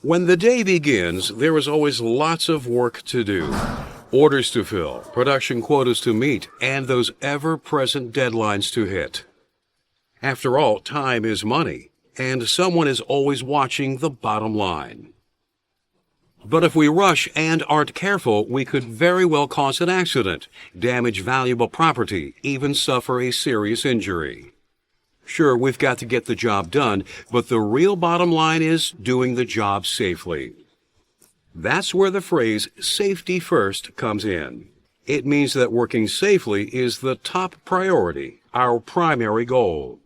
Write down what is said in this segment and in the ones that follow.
When the day begins, there is always lots of work to do. Orders to fill, production quotas to meet, and those ever-present deadlines to hit. After all, time is money, and someone is always watching the bottom line. But if we rush and aren't careful, we could very well cause an accident, damage valuable property, even suffer a serious injury. Sure, we've got to get the job done, but the real bottom line is doing the job safely. That's where the phrase safety first comes in. It means that working safely is the top priority, our primary goal.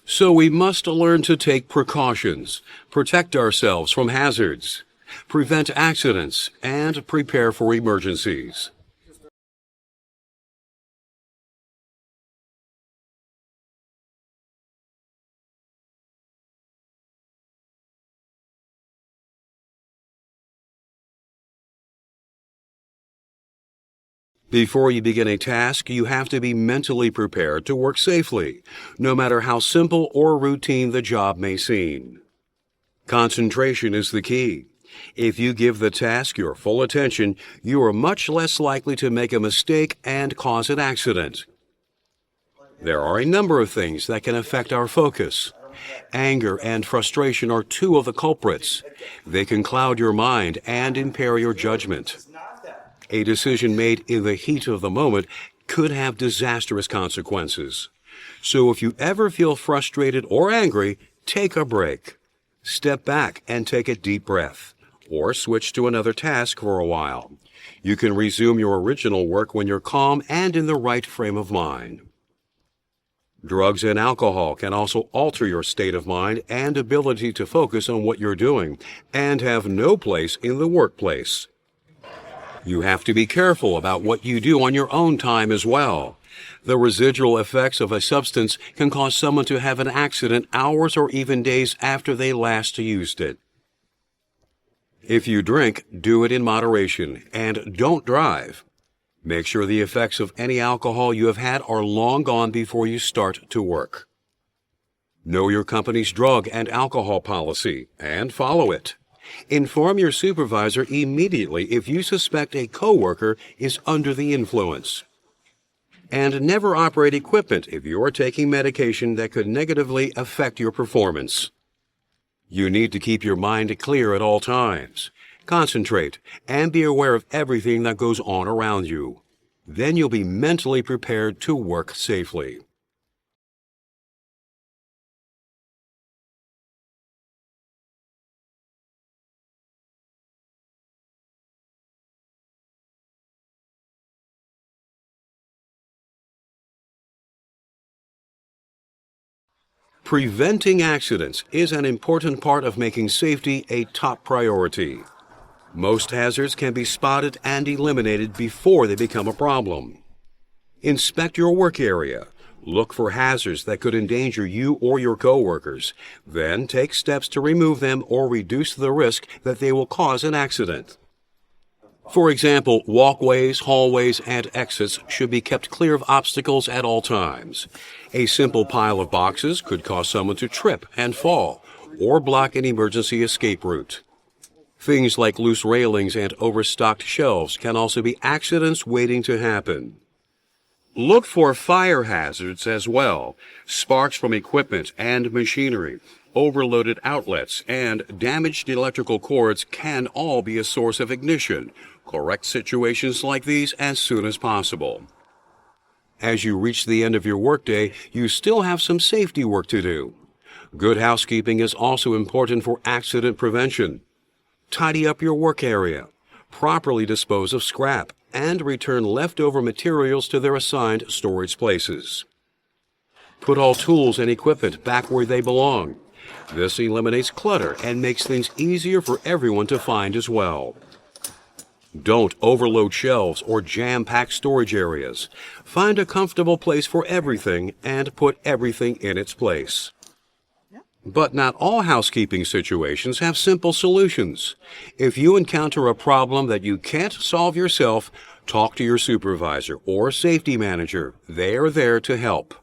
So we must learn to take precautions, protect ourselves from hazards, prevent accidents, and prepare for emergencies. Before you begin a task, you have to be mentally prepared to work safely, no matter how simple or routine the job may seem. Concentration is the key. If you give the task your full attention, you are much less likely to make a mistake and cause an accident. There are a number of things that can affect our focus. Anger and frustration are two of the culprits. They can cloud your mind and impair your judgment. A decision made in the heat of the moment could have disastrous consequences. So if you ever feel frustrated or angry, take a break. Step back and take a deep breath, or switch to another task for a while. You can resume your original work when you're calm and in the right frame of mind. Drugs and alcohol can also alter your state of mind and ability to focus on what you're doing, and have no place in the workplace. You have to be careful about what you do on your own time as well. The residual effects of a substance can cause someone to have an accident hours or even days after they last used it. If you drink, do it in moderation, and don't drive. Make sure the effects of any alcohol you have had are long gone before you start to work. Know your company's drug and alcohol policy, and follow it. Inform your supervisor immediately if you suspect a coworker is under the influence. And never operate equipment if you are taking medication that could negatively affect your performance. You need to keep your mind clear at all times. Concentrate and be aware of everything that goes on around you. Then you'll be mentally prepared to work safely. Preventing accidents is an important part of making safety a top priority. Most hazards can be spotted and eliminated before they become a problem. Inspect your work area. Look for hazards that could endanger you or your coworkers. Then take steps to remove them or reduce the risk that they will cause an accident. For example, walkways, hallways, and exits should be kept clear of obstacles at all times. A simple pile of boxes could cause someone to trip and fall, or block an emergency escape route. Things like loose railings and overstocked shelves can also be accidents waiting to happen. Look for fire hazards as well. Sparks from equipment and machinery, overloaded outlets, and damaged electrical cords can all be a source of ignition. Correct situations like these as soon as possible. As you reach the end of your workday, you still have some safety work to do. Good housekeeping is also important for accident prevention. Tidy up your work area. Properly dispose of scrap, and return leftover materials to their assigned storage places. Put all tools and equipment back where they belong. This eliminates clutter and makes things easier for everyone to find as well. Don't overload shelves or jam-pack storage areas. Find a comfortable place for everything and put everything in its place. But not all housekeeping situations have simple solutions. If you encounter a problem that you can't solve yourself, talk to your supervisor or safety manager. They are there to help.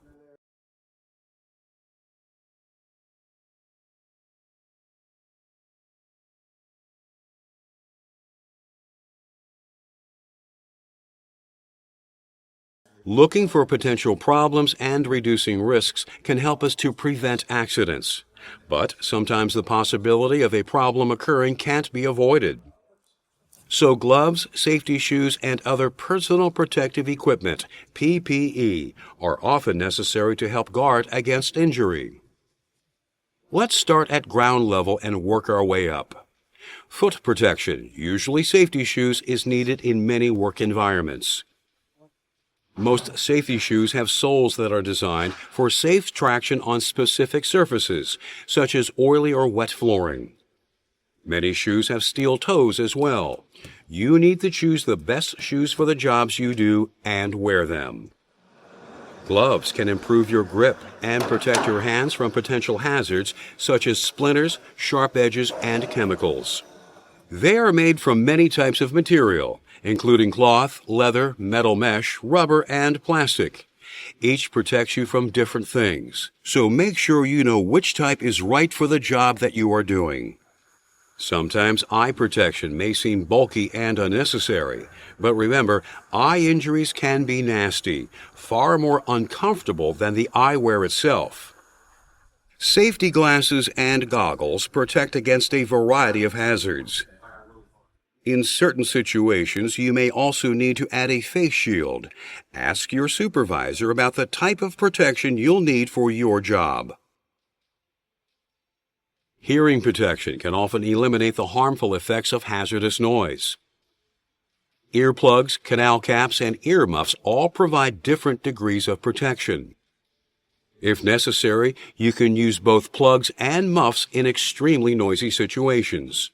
Looking for potential problems and reducing risks can help us to prevent accidents. But sometimes the possibility of a problem occurring can't be avoided. So gloves, safety shoes, and other personal protective equipment, PPE, are often necessary to help guard against injury. Let's start at ground level and work our way up. Foot protection, usually safety shoes, is needed in many work environments. Most safety shoes have soles that are designed for safe traction on specific surfaces, such as oily or wet flooring. Many shoes have steel toes as well. You need to choose the best shoes for the jobs you do and wear them. Gloves can improve your grip and protect your hands from potential hazards such as splinters, sharp edges, and chemicals. They are made from many types of material, including cloth, leather, metal mesh, rubber, and plastic. Each protects you from different things, so make sure you know which type is right for the job that you are doing. Sometimes eye protection may seem bulky and unnecessary, but remember, eye injuries can be nasty, far more uncomfortable than the eyewear itself. Safety glasses and goggles protect against a variety of hazards. In certain situations, you may also need to add a face shield. Ask your supervisor about the type of protection you'll need for your job. Hearing protection can often eliminate the harmful effects of hazardous noise. Earplugs, canal caps, and earmuffs all provide different degrees of protection. If necessary, you can use both plugs and muffs in extremely noisy situations.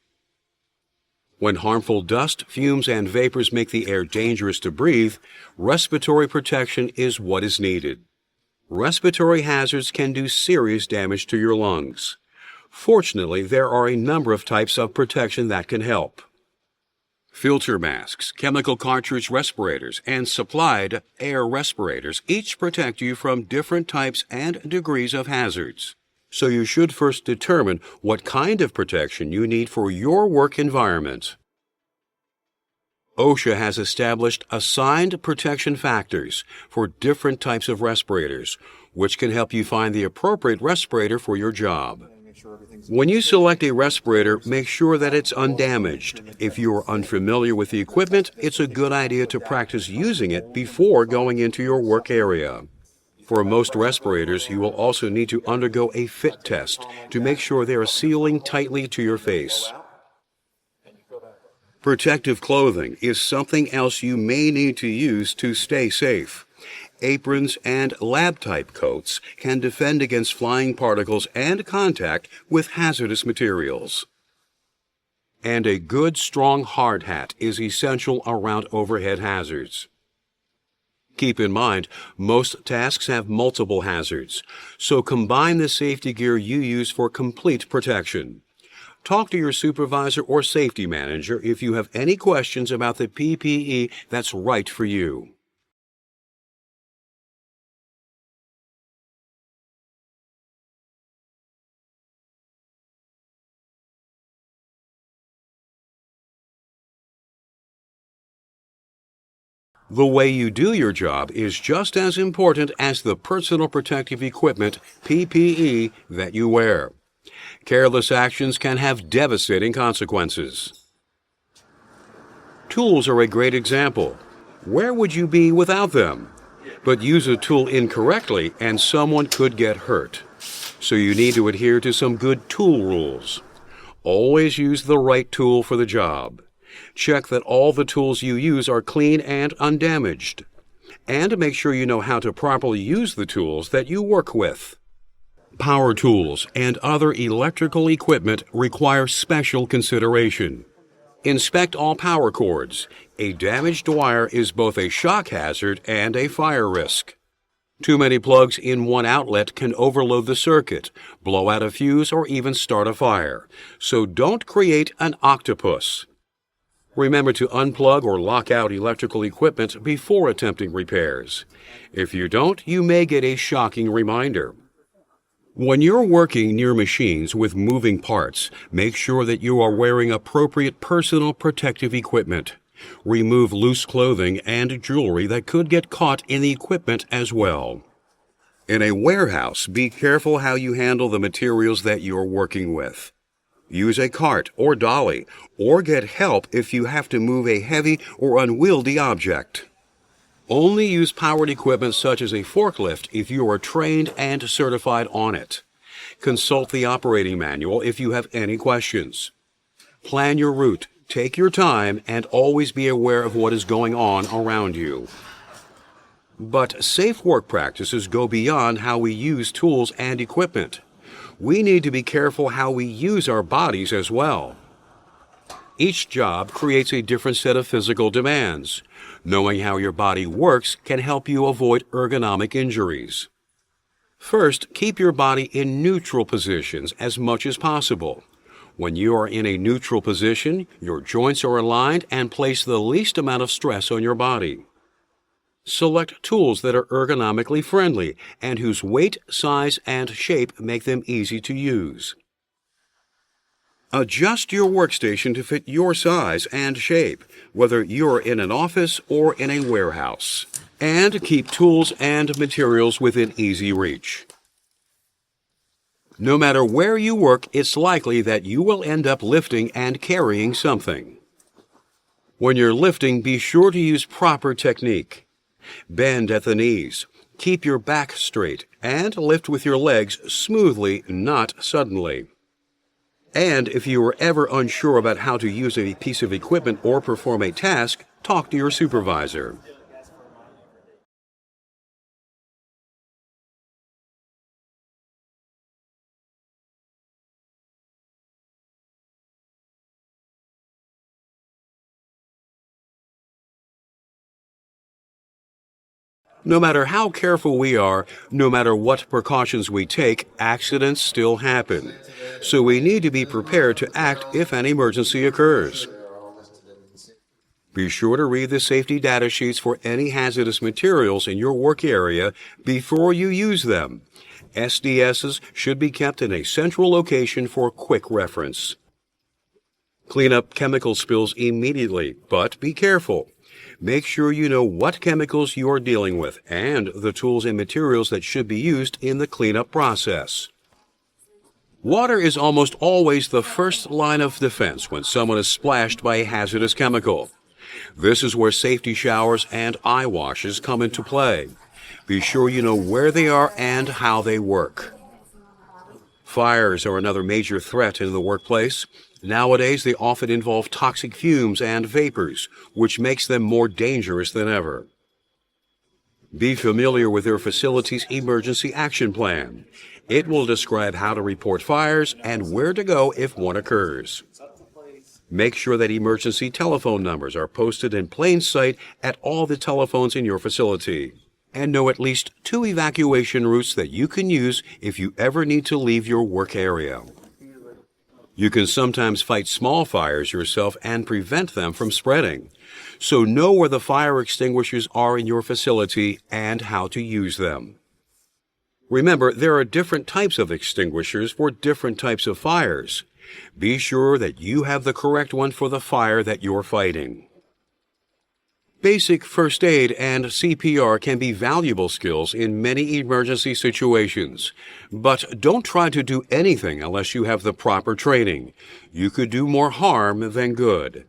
When harmful dust, fumes, and vapors make the air dangerous to breathe, respiratory protection is what is needed. Respiratory hazards can do serious damage to your lungs. Fortunately, there are a number of types of protection that can help. Filter masks, chemical cartridge respirators, and supplied air respirators each protect you from different types and degrees of hazards. So you should first determine what kind of protection you need for your work environment. OSHA has established assigned protection factors for different types of respirators, which can help you find the appropriate respirator for your job. When you select a respirator, make sure that it's undamaged. If you are unfamiliar with the equipment, it's a good idea to practice using it before going into your work area. For most respirators, you will also need to undergo a fit test to make sure they are sealing tightly to your face. Protective clothing is something else you may need to use to stay safe. Aprons and lab-type coats can defend against flying particles and contact with hazardous materials. And a good, strong hard hat is essential around overhead hazards. Keep in mind, most tasks have multiple hazards, so combine the safety gear you use for complete protection. Talk to your supervisor or safety manager if you have any questions about the PPE that's right for you. The way you do your job is just as important as the personal protective equipment, PPE, that you wear. Careless actions can have devastating consequences. Tools are a great example. Where would you be without them? But use a tool incorrectly and someone could get hurt. So you need to adhere to some good tool rules. Always use the right tool for the job. Check that all the tools you use are clean and undamaged. And make sure you know how to properly use the tools that you work with. Power tools and other electrical equipment require special consideration. Inspect all power cords. A damaged wire is both a shock hazard and a fire risk. Too many plugs in one outlet can overload the circuit, blow out a fuse, or even start a fire. So don't create an octopus. Remember to unplug or lock out electrical equipment before attempting repairs. If you don't, you may get a shocking reminder. When you're working near machines with moving parts, make sure that you are wearing appropriate personal protective equipment. Remove loose clothing and jewelry that could get caught in the equipment as well. In a warehouse, be careful how you handle the materials that you're working with. Use a cart or dolly, or get help if you have to move a heavy or unwieldy object. Only use powered equipment such as a forklift if you are trained and certified on it. Consult the operating manual if you have any questions. Plan your route, take your time, and always be aware of what is going on around you. But safe work practices go beyond how we use tools and equipment. We need to be careful how we use our bodies as well. Each job creates a different set of physical demands. Knowing how your body works can help you avoid ergonomic injuries. First, keep your body in neutral positions as much as possible. When you are in a neutral position, your joints are aligned and place the least amount of stress on your body. Select tools that are ergonomically friendly and whose weight, size, and shape make them easy to use. Adjust your workstation to fit your size and shape, whether you're in an office or in a warehouse. And keep tools and materials within easy reach. No matter where you work, it's likely that you will end up lifting and carrying something. When you're lifting, be sure to use proper technique. Bend at the knees, keep your back straight, and lift with your legs smoothly, not suddenly. And if you are ever unsure about how to use a piece of equipment or perform a task, talk to your supervisor. No matter how careful we are, no matter what precautions we take, accidents still happen. So we need to be prepared to act if an emergency occurs. Be sure to read the safety data sheets for any hazardous materials in your work area before you use them. SDSs should be kept in a central location for quick reference. Clean up chemical spills immediately, but be careful. Make sure you know what chemicals you are dealing with and the tools and materials that should be used in the cleanup process. Water is almost always the first line of defense when someone is splashed by a hazardous chemical. This is where safety showers and eye washes come into play. Be sure you know where they are and how they work. Fires are another major threat in the workplace. Nowadays, they often involve toxic fumes and vapors, which makes them more dangerous than ever. Be familiar with your facility's emergency action plan. It will describe how to report fires and where to go if one occurs. Make sure that emergency telephone numbers are posted in plain sight at all the telephones in your facility. And know at least 2 evacuation routes that you can use if you ever need to leave your work area. You can sometimes fight small fires yourself and prevent them from spreading. So know where the fire extinguishers are in your facility and how to use them. Remember, there are different types of extinguishers for different types of fires. Be sure that you have the correct one for the fire that you're fighting. Basic first aid and CPR can be valuable skills in many emergency situations. But don't try to do anything unless you have the proper training. You could do more harm than good.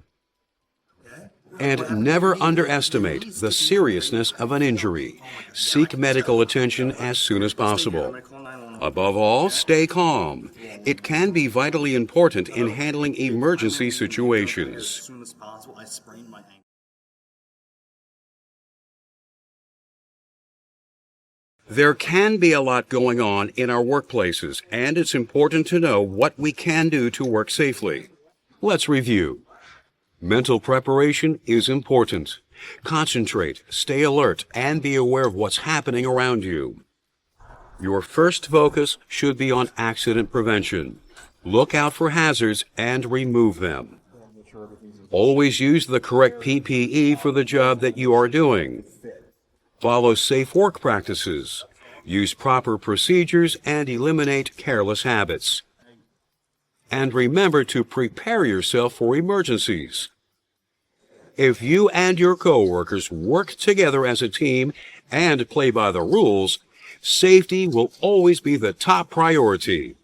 And never underestimate the seriousness of an injury. Seek medical attention as soon as possible. Above all, stay calm. It can be vitally important in handling emergency situations. There can be a lot going on in our workplaces, and it's important to know what we can do to work safely. Let's review. Mental preparation is important. Concentrate, stay alert, and be aware of what's happening around you. Your first focus should be on accident prevention. Look out for hazards and remove them. Always use the correct PPE for the job that you are doing. Follow safe work practices. Use proper procedures and eliminate careless habits. And remember to prepare yourself for emergencies. If you and your coworkers work together as a team and play by the rules, safety will always be the top priority.